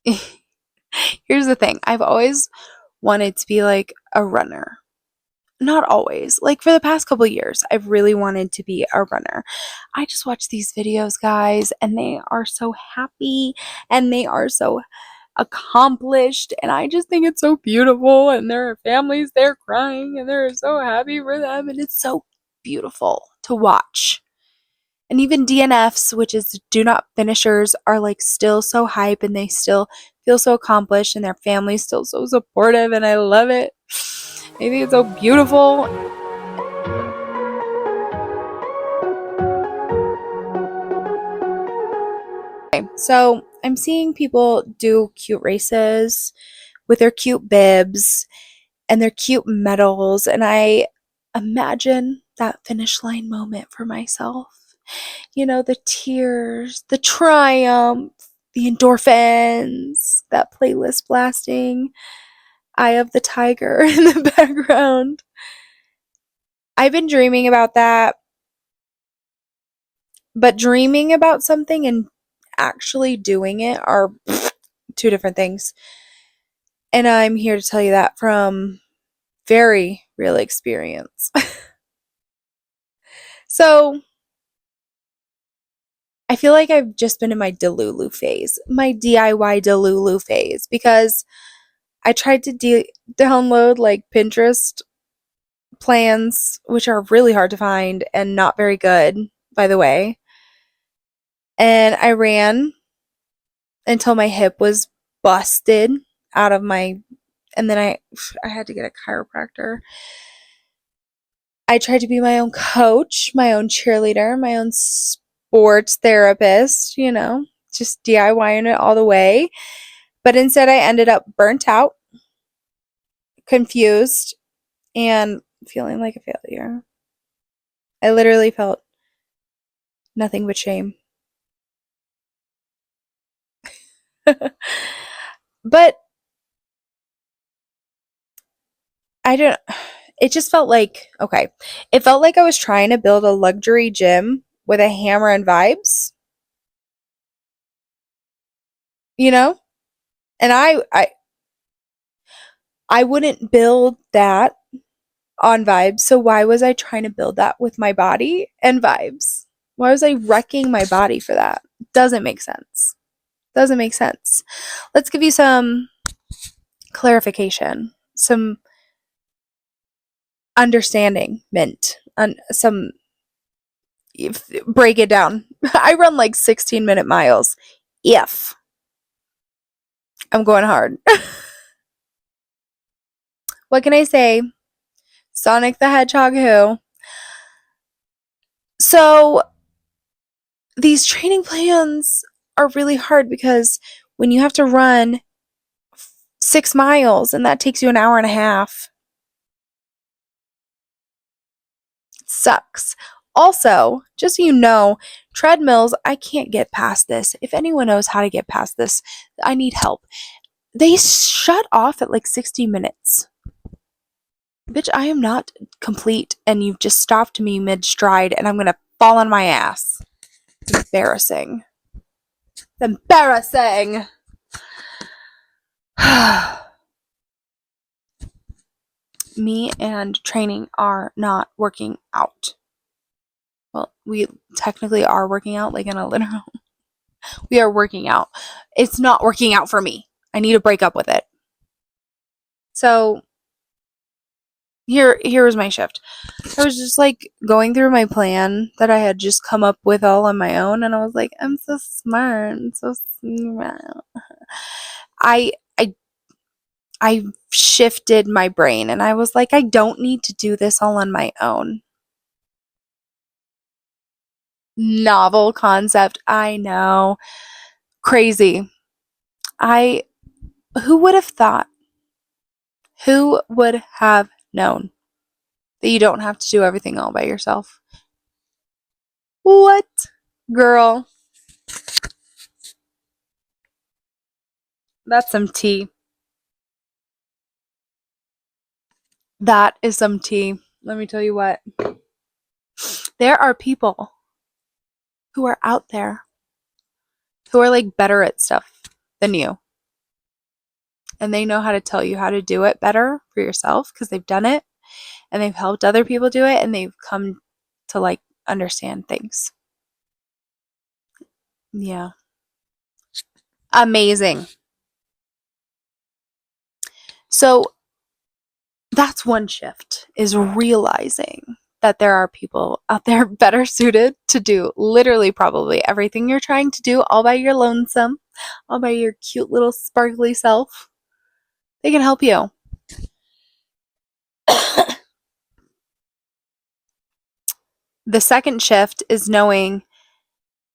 here's the thing. I've always wanted to be like a runner. Not always. Like for the past couple of years, I've really wanted to be a runner. I just watch these videos, guys, and they are so happy and they are so accomplished, and I just think it's so beautiful, and there are families there crying and they're so happy for them, and it's so beautiful to watch. And even DNFs, which is do not finishers, are like still so hype and they still feel so accomplished and their family's still so supportive, and I love it. I think it's so beautiful. Okay, so I'm seeing people do cute races with their cute bibs and their cute medals, and I imagine that finish line moment for myself. You know, the tears, the triumph, the endorphins, that playlist blasting, Eye of the Tiger in the background. I've been dreaming about that, but dreaming about something and actually doing it are two different things. And I'm here to tell you that from very real experience. So, I feel like I've just been in my Delulu phase, my DIY Delulu phase, because I tried to download like Pinterest plans, which are really hard to find and not very good, by the way. And I ran until my hip was busted out of my, and then I had to get a chiropractor. I tried to be my own coach, my own cheerleader, my own sports therapist, you know, just DIYing it all the way. But instead, I ended up burnt out, confused, and feeling like a failure. I literally felt nothing but shame. But I don't, it just felt like, okay, it felt like I was trying to build a luxury gym with a hammer and vibes, you know? And I wouldn't build that on vibes. So why was I trying to build that with my body and vibes? Why was I wrecking my body for that? Doesn't make sense. Doesn't make sense. Let's give you some clarification, some understanding, some break it down. I run like 16-minute miles. If I'm going hard. What can I say? Sonic the Hedgehog who? So these training plans are really hard because when you have to run 6 miles and that takes you an hour and a half, it sucks. Also, just so you know, treadmills, I can't get past this. If anyone knows how to get past this, I need help. They shut off at like 60 minutes. Bitch, I am not complete and you've just stopped me mid stride and I'm gonna fall on my ass. It's embarrassing. It's embarrassing. Me and training are not working out. Well, we technically are working out, like in a literal. We are working out. It's not working out for me. I need to break up with it. So here was my shift. I was just like going through my plan that I had just come up with all on my own, and I was like, I'm so smart. I'm so smart. I I I shifted my brain and I was like, I don't need to do this all on my own. Novel concept, I know. Crazy. I Who would have thought? Who would have known that you don't have to do everything all by yourself? What? Girl, that's some tea. That is some tea. Let me tell you what. There are people who are out there who are like better at stuff than you. and they know how to tell you how to do it better for yourself because they've done it and they've helped other people do it and they've come to like understand things. Yeah. Amazing. So that's one shift, is realizing that there are people out there better suited to do literally probably everything you're trying to do all by your lonesome, all by your cute little sparkly self. They can help you. The second shift is knowing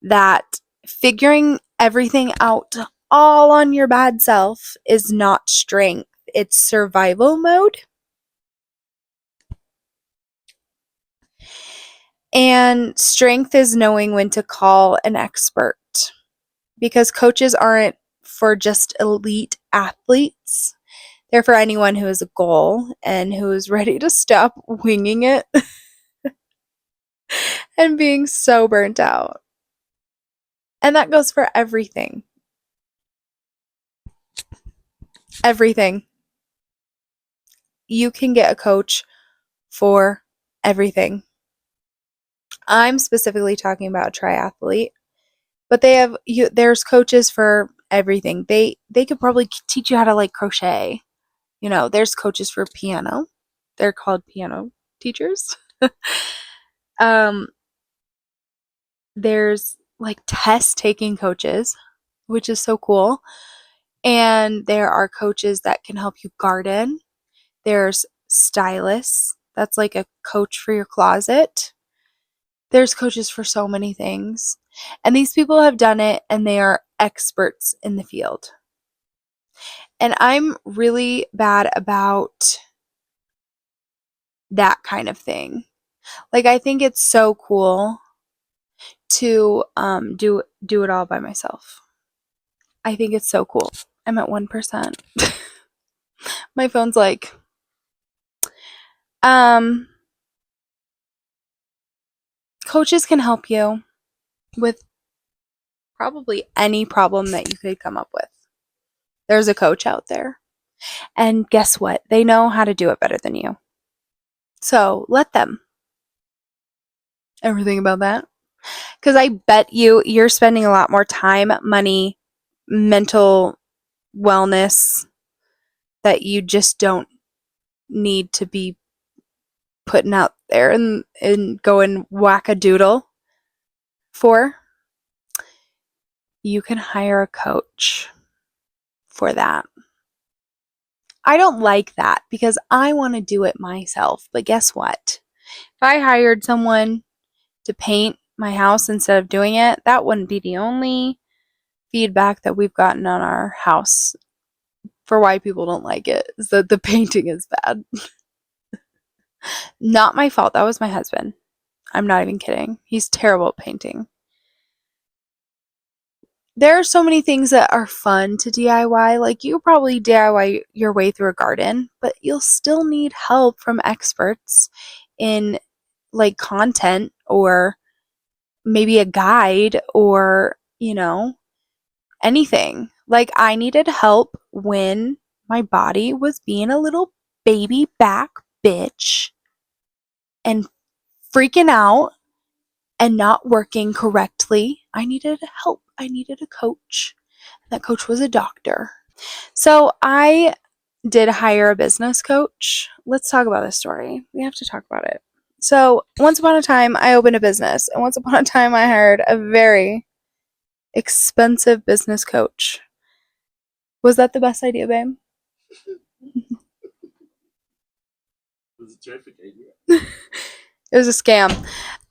that figuring everything out all on your bad self is not strength, it's survival mode. And strength is knowing when to call an expert, because coaches aren't for just elite athletes. They're for anyone who has a goal and who is ready to stop winging it and being so burnt out. And that goes for everything. Everything. You can get a coach for everything. I'm specifically talking about a triathlete, but there's coaches for everything. They could probably teach you how to like crochet. You know, there's coaches for piano. They're called piano teachers. um there's like test taking coaches, which is so cool. And there are coaches that can help you garden. There's stylists. That's like a coach for your closet. There's coaches for so many things. And these people have done it and they are experts in the field. And I'm really bad about that kind of thing. Like, I think it's so cool to do it all by myself. I think it's so cool. I'm at 1%. My phone's like, coaches can help you with probably any problem that you could come up with. There's a coach out there. And guess what? They know how to do it better than you. So let them. Ever think about that? Because I bet you're spending a lot more time, money, mental wellness that you just don't need to be putting out there and going whack-a-doodle for. You can hire a coach for that. I don't like that because I want to do it myself. But guess what? If I hired someone to paint my house instead of doing it, that wouldn't be the only feedback that we've gotten on our house for why people don't like it, is that the painting is bad. Not my fault. That was my husband. I'm not even kidding. He's terrible at painting. There are so many things that are fun to DIY. Like, you probably DIY your way through a garden, but you'll still need help from experts in like content, or maybe a guide, or, anything. Like, I needed help when my body was being a little baby back bitch and freaking out and not working correctly. I needed help. I needed a coach. That coach was a doctor. So I did hire a business coach. Let's talk about this story. We have to talk about it. So once upon a time, I opened a business, and once upon a time, I hired a very expensive business coach. Was that the best idea, babe? It was a terrific idea. It was a scam.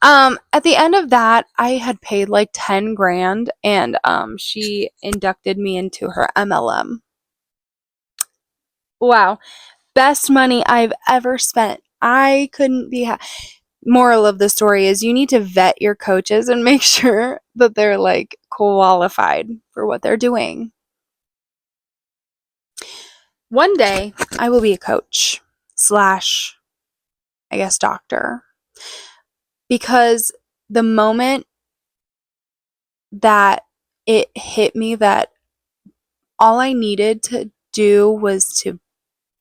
At the end of that, I had paid like 10 grand, and she inducted me into her MLM. Wow. Best money I've ever spent. I couldn't be Moral of the story is you need to vet your coaches and make sure that they're like qualified for what they're doing. One day I will be a coach / I guess doctor, because the moment that it hit me that all I needed to do was to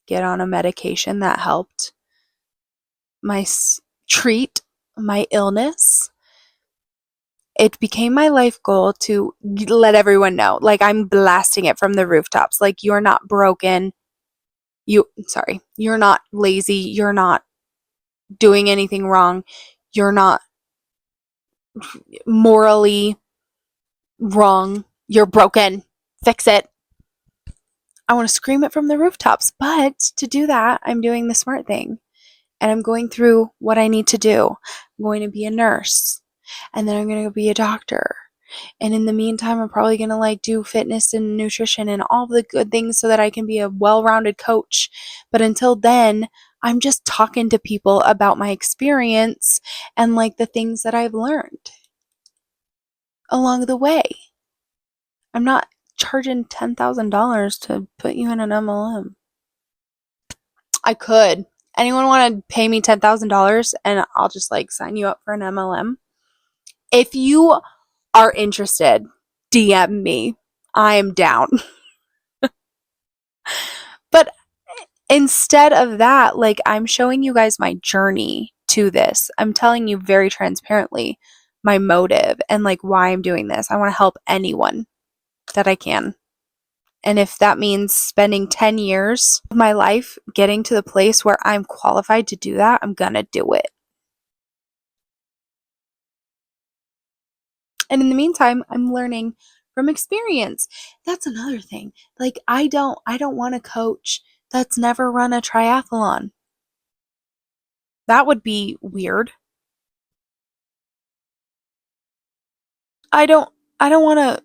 get on a medication that helped treat my illness. It became my life goal to let everyone know, like, I'm blasting it from the rooftops, like, you're not broken. You're not lazy. You're not doing anything wrong. You're not morally wrong. You're broken. Fix it. I want to scream it from the rooftops, but to do that, I'm doing the smart thing. And I'm going through what I need to do. I'm going to be a nurse, and then I'm going to be a doctor. And in the meantime, I'm probably going to like do fitness and nutrition and all the good things so that I can be a well-rounded coach. But until then, I'm just talking to people about my experience and like the things that I've learned along the way. I'm not charging $10,000 to put you in an MLM. I could. Anyone want to pay me $10,000 and I'll just like sign you up for an MLM? If you are interested, DM me. I am down. But instead of that, like, I'm showing you guys my journey to this. I'm telling you very transparently my motive and like why I'm doing this. I want to help anyone that I can. And if that means spending 10 years of my life getting to the place where I'm qualified to do that, I'm gonna do it. And in the meantime, I'm learning from experience. That's another thing. Like, I don't want a coach that's never run a triathlon. That would be weird. I don't want a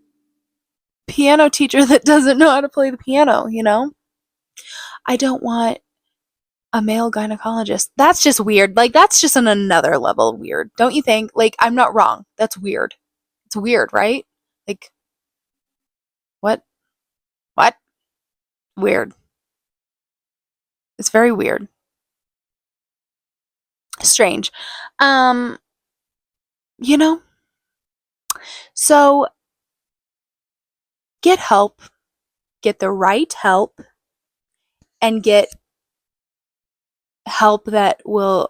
piano teacher that doesn't know how to play the piano, you know? I don't want a male gynecologist. That's just weird. Like, that's just on another level weird. Don't you think? Like, I'm not wrong. That's weird. It's weird, right? Like, what? What? Weird. It's very weird. Strange. You know? So, get help. Get the right help. And get help that will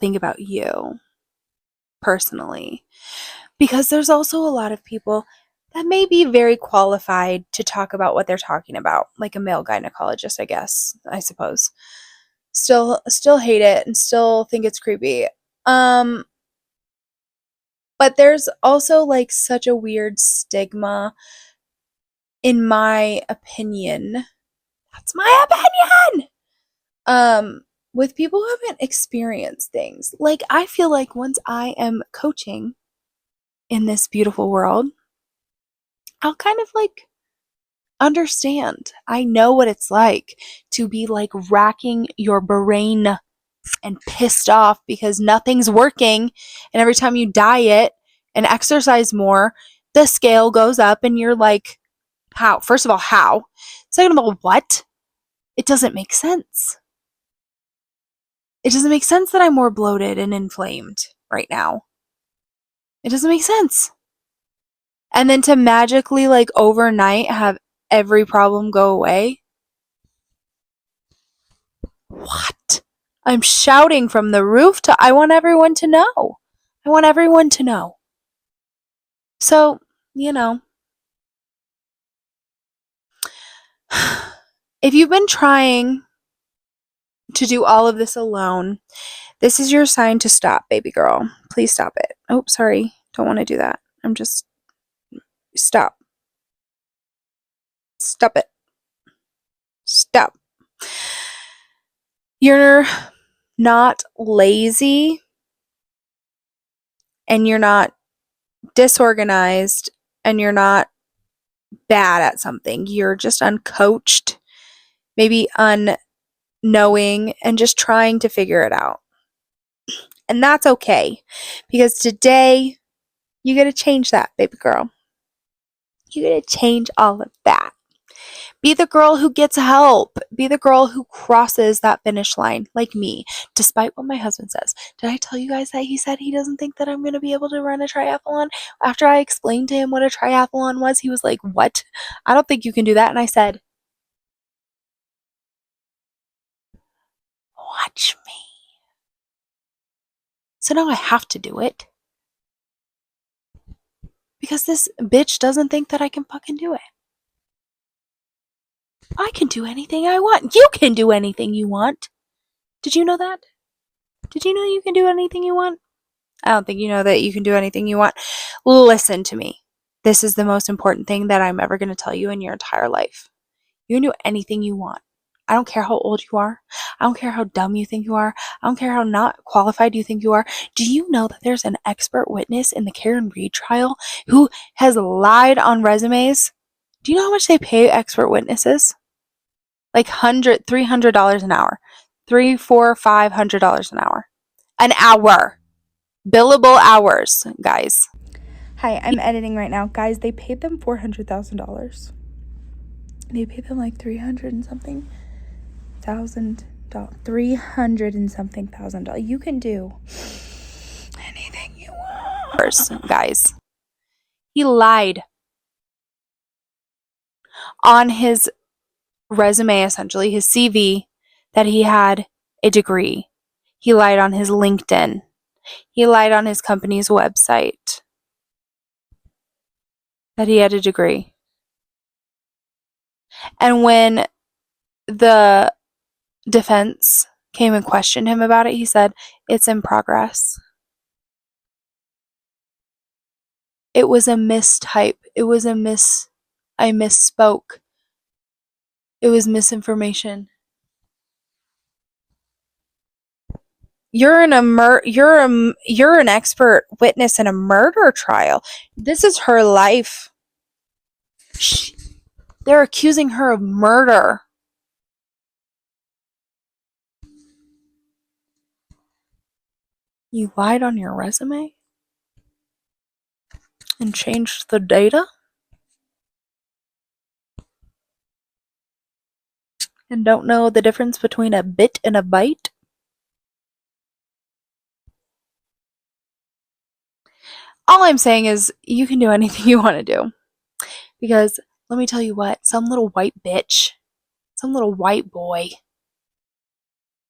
think about you personally. Because there's also a lot of people that may be very qualified to talk about what they're talking about, like a male gynecologist, I suppose. Still hate it and still think it's creepy. But there's also like such a weird stigma, in my opinion. That's my opinion. With people who haven't experienced things. Like, I feel like once I am coaching in this beautiful world, I'll kind of like understand. I know what it's like to be like racking your brain and pissed off because nothing's working. And every time you diet and exercise more, the scale goes up and you're like, how? First of all, how? Second of all, what? It doesn't make sense. It doesn't make sense that I'm more bloated and inflamed right now. It doesn't make sense. And then to magically, like, overnight have every problem go away? What? I'm shouting from the rooftop. I want everyone to know. I want everyone to know. So, you know, if you've been trying to do all of this alone, this is your sign to stop, baby girl. Please stop it. Oh, sorry. Don't want to do that. Stop. Stop it. Stop. You're not lazy and you're not disorganized and you're not bad at something. You're just uncoached, maybe unknowing, and just trying to figure it out. And that's okay, because today you get to change that, baby girl. You get to change all of that. Be the girl who gets help. Be the girl who crosses that finish line, like me, despite what my husband says. Did I tell you guys that he said he doesn't think that I'm going to be able to run a triathlon? After I explained to him what a triathlon was, he was like, what? I don't think you can do that. And I said, watch me. So now I have to do it. Because this bitch doesn't think that I can fucking do it. I can do anything I want. You can do anything you want. Did you know that? Did you know you can do anything you want? I don't think you know that you can do anything you want. Listen to me. This is the most important thing that I'm ever going to tell you in your entire life. You can do anything you want. I don't care how old you are. I don't care how dumb you think you are. I don't care how not qualified you think you are. Do you know that there's an expert witness in the Karen Reed trial who has lied on resumes? Do you know how much they pay expert witnesses? Like $300 an hour. $500 an hour. An hour. Billable hours, guys. Hi, I'm editing right now. Guys, they paid them $400,000. They paid them like 300 and something thousand dollars. 300 and something $1,000. You can do anything you want. Guys. He lied on his resume, essentially, his CV, that he had a degree. He lied on his LinkedIn. He lied on his company's website that he had a degree. And when the defense came and questioned him about it, he said, "It's in progress." It was a mistype. It was I misspoke. It was misinformation. You're an expert witness in a murder trial. This is her life. They're accusing her of murder. You lied on your resume and changed the data and don't know the difference between a bit and a byte. All I'm saying is you can do anything you want to do. Because let me tell you what, some little white bitch, some little white boy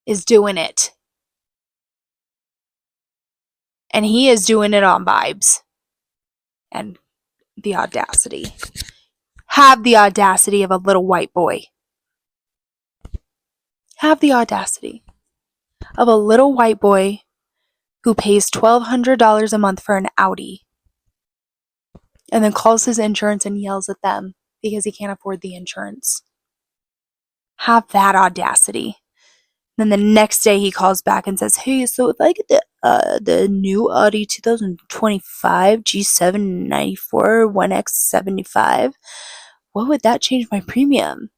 is doing it. And he is doing it on vibes. And the audacity. Have the audacity of a little white boy. Have the audacity of a little white boy who pays $1,200 a month for an Audi and then calls his insurance and yells at them because he can't afford the insurance. Have that audacity. Then the next day he calls back and says, "Hey, so if I get the new Audi 2025 G794 1X75, what would that change my premium?"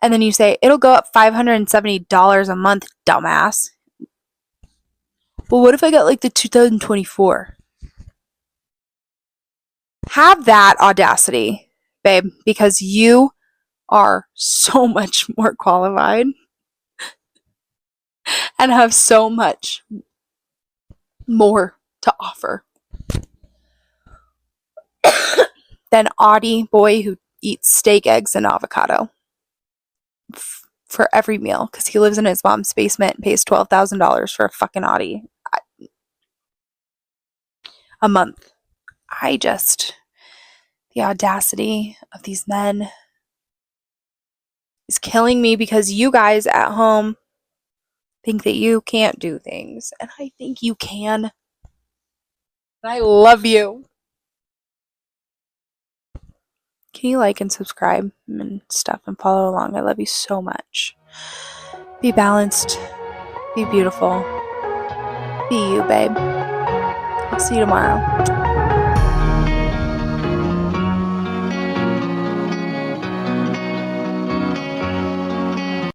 And then you say, "It'll go up $570 a month, dumbass." Well, what if I got like the 2024? Have that audacity, babe, because you are so much more qualified and have so much more to offer than Audie boy who eats steak, eggs, and avocado for every meal because he lives in his mom's basement and pays $12,000 for a fucking Audi a month. The audacity of these men is killing me because you guys at home think that you can't do things. And I think you can. I love you. Can you like and subscribe and stuff and follow along? I love you so much. Be balanced. Be beautiful. Be you, babe. I'll see you tomorrow.